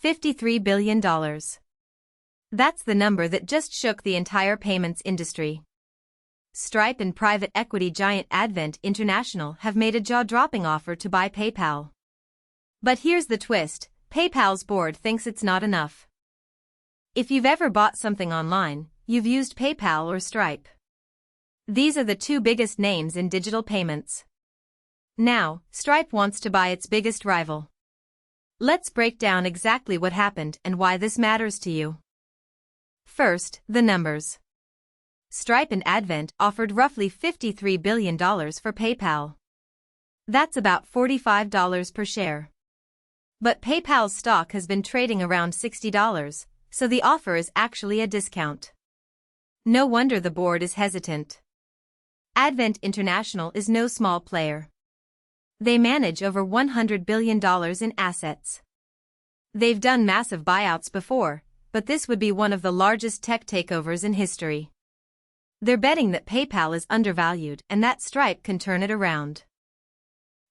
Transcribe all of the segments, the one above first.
$53 billion. That's the number that just shook the entire payments industry. Stripe and private equity giant Advent International have made a jaw-dropping offer to buy PayPal. But here's the twist, PayPal's board thinks it's not enough. If you've ever bought something online, you've used PayPal or Stripe. These are the two biggest names in digital payments. Now, Stripe wants to buy its biggest rival. Let's break down exactly what happened and why this matters to you. First, the numbers. Stripe and Advent offered roughly $53 billion for PayPal. That's about $45 per share. But PayPal's stock has been trading around $60, so the offer is actually a discount. No wonder the board is hesitant. Advent International is no small player. They manage over $100 billion in assets. They've done massive buyouts before, but this would be one of the largest tech takeovers in history. They're betting that PayPal is undervalued and that Stripe can turn it around.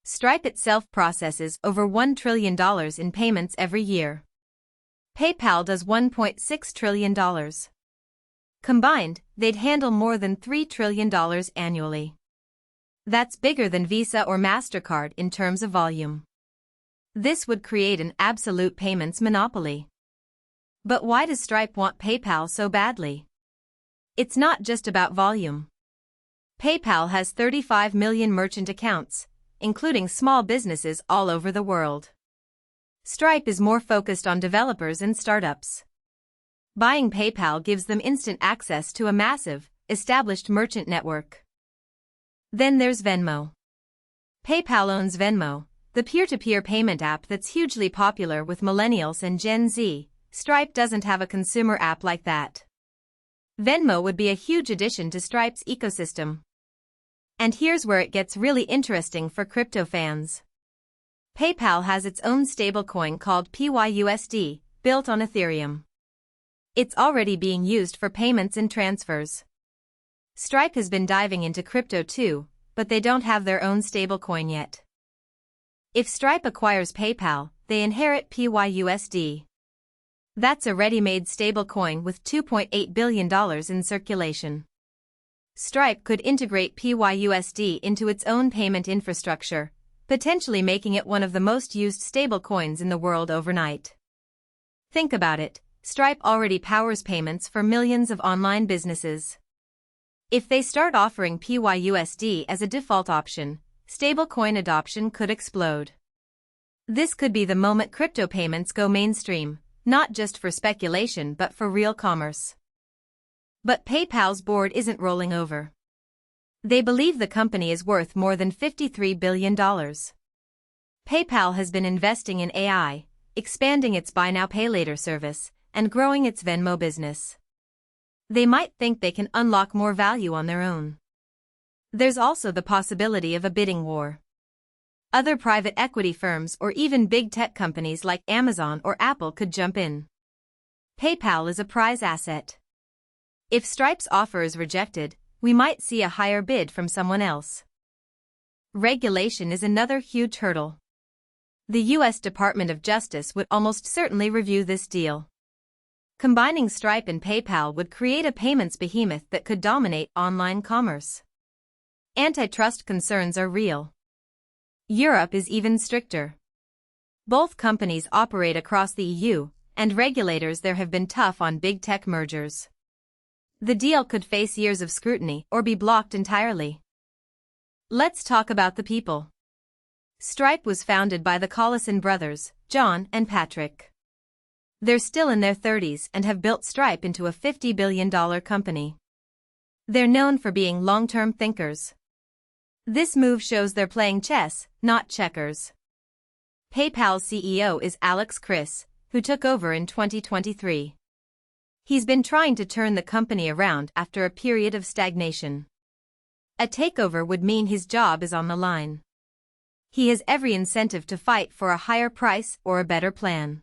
Stripe itself processes over $1 trillion in payments every year. PayPal does $1.6 trillion. Combined, they'd handle more than $3 trillion annually. That's bigger than Visa or MasterCard in terms of volume. This would create an absolute payments monopoly. But why does Stripe want PayPal so badly? It's not just about volume. PayPal has 35 million merchant accounts, including small businesses all over the world. Stripe is more focused on developers and startups. Buying PayPal gives them instant access to a massive, established merchant network. Then there's Venmo. PayPal owns Venmo, the peer-to-peer payment app that's hugely popular with millennials and Gen Z. Stripe doesn't have a consumer app like that. Venmo would be a huge addition to Stripe's ecosystem. And here's where it gets really interesting for crypto fans. PayPal has its own stablecoin called PYUSD, built on Ethereum. It's already being used for payments and transfers. Stripe has been diving into crypto too, but they don't have their own stablecoin yet. If Stripe acquires PayPal, they inherit PYUSD. That's a ready-made stablecoin with $2.8 billion in circulation. Stripe could integrate PYUSD into its own payment infrastructure, potentially making it one of the most used stablecoins in the world overnight. Think about it, Stripe already powers payments for millions of online businesses. If they start offering PYUSD as a default option, stablecoin adoption could explode. This could be the moment crypto payments go mainstream, not just for speculation but for real commerce. But PayPal's board isn't rolling over. They believe the company is worth more than $53 billion. PayPal has been investing in AI, expanding its buy now pay later service, and growing its Venmo business. They might think they can unlock more value on their own. There's also the possibility of a bidding war. Other private equity firms or even big tech companies like Amazon or Apple could jump in. PayPal is a prize asset. If Stripe's offer is rejected, we might see a higher bid from someone else. Regulation is another huge hurdle. The U.S. Department of Justice would almost certainly review this deal. Combining Stripe and PayPal would create a payments behemoth that could dominate online commerce. Antitrust concerns are real. Europe is even stricter. Both companies operate across the EU, and regulators there have been tough on big tech mergers. The deal could face years of scrutiny or be blocked entirely. Let's talk about the people. Stripe was founded by the Collison brothers, John and Patrick. They're still in their 30s and have built Stripe into a $50 billion company. They're known for being long-term thinkers. This move shows they're playing chess, not checkers. PayPal's CEO is Alex Chriss, who took over in 2023. He's been trying to turn the company around after a period of stagnation. A takeover would mean his job is on the line. He has every incentive to fight for a higher price or a better plan.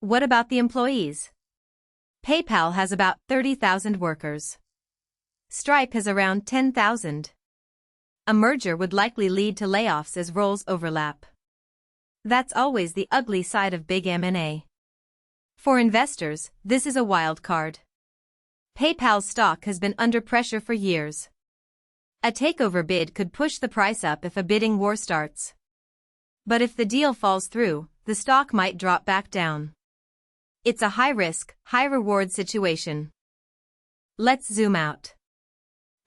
What about the employees? PayPal has about 30,000 workers. Stripe has around 10,000. A merger would likely lead to layoffs as roles overlap. That's always the ugly side of big M&A. For investors, this is a wild card. PayPal's stock has been under pressure for years. A takeover bid could push the price up if a bidding war starts. But if the deal falls through, the stock might drop back down. It's a high-risk, high-reward situation. Let's zoom out.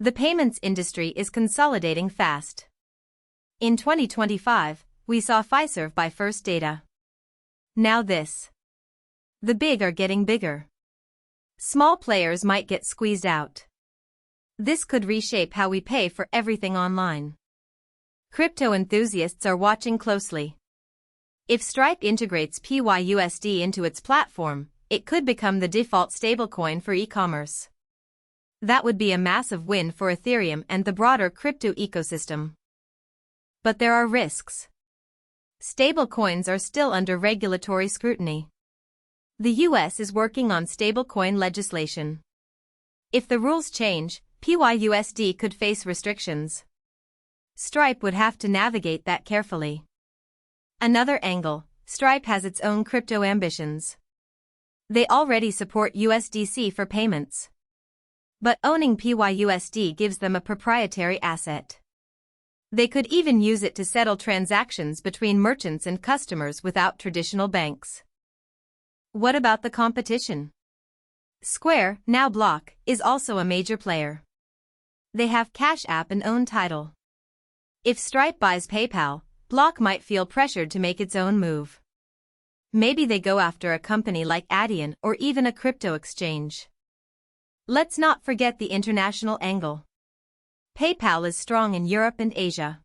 The payments industry is consolidating fast. In 2025, we saw Fiserv buy First Data. Now this. The big are getting bigger. Small players might get squeezed out. This could reshape how we pay for everything online. Crypto enthusiasts are watching closely. If Stripe integrates PYUSD into its platform, it could become the default stablecoin for e-commerce. That would be a massive win for Ethereum and the broader crypto ecosystem. But there are risks. Stablecoins are still under regulatory scrutiny. The US is working on stablecoin legislation. If the rules change, PYUSD could face restrictions. Stripe would have to navigate that carefully. Another angle, Stripe has its own crypto ambitions. They already support USDC for payments. But owning PYUSD gives them a proprietary asset. They could even use it to settle transactions between merchants and customers without traditional banks. What about the competition? Square, now Block, is also a major player. They have Cash App and own Tidal. If Stripe buys PayPal, Block might feel pressured to make its own move. Maybe they go after a company like Adyen or even a crypto exchange. Let's not forget the international angle. PayPal is strong in Europe and Asia.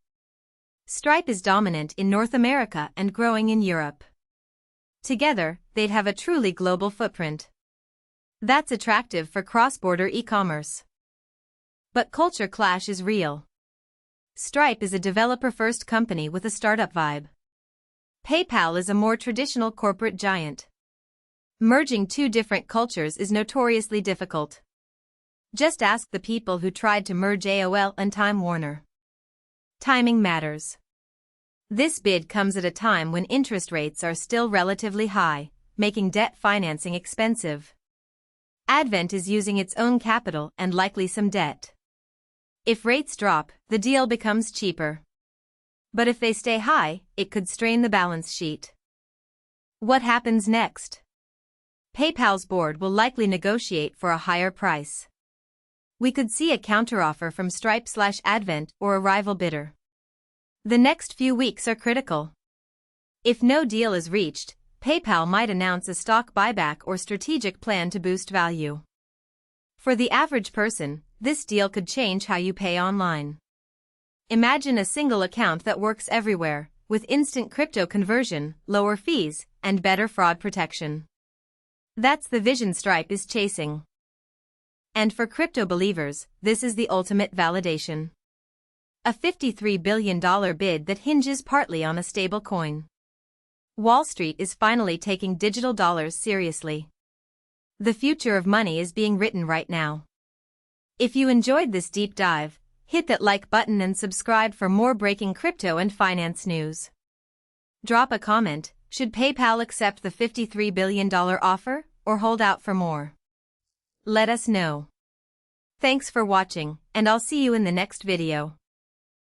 Stripe is dominant in North America and growing in Europe. Together, they'd have a truly global footprint. That's attractive for cross-border e-commerce. But culture clash is real. Stripe is a developer-first company with a startup vibe. PayPal is a more traditional corporate giant. Merging two different cultures is notoriously difficult. Just ask the people who tried to merge AOL and Time Warner. Timing matters. This bid comes at a time when interest rates are still relatively high, making debt financing expensive. Advent is using its own capital and likely some debt. If rates drop, the deal becomes cheaper. But if they stay high, it could strain the balance sheet. What happens next? PayPal's board will likely negotiate for a higher price. We could see a counteroffer from Stripe/Advent or a rival bidder. The next few weeks are critical. If no deal is reached, PayPal might announce a stock buyback or strategic plan to boost value. For the average person, this deal could change how you pay online. Imagine a single account that works everywhere, with instant crypto conversion, lower fees, and better fraud protection. That's the vision Stripe is chasing. And for crypto believers, this is the ultimate validation. A $53 billion bid that hinges partly on a stable coin. Wall Street is finally taking digital dollars seriously. The future of money is being written right now. If you enjoyed this deep dive, hit that like button and subscribe for more breaking crypto and finance news. Drop a comment, should PayPal accept the $53 billion offer, or hold out for more? Let us know. Thanks for watching, and I'll see you in the next video.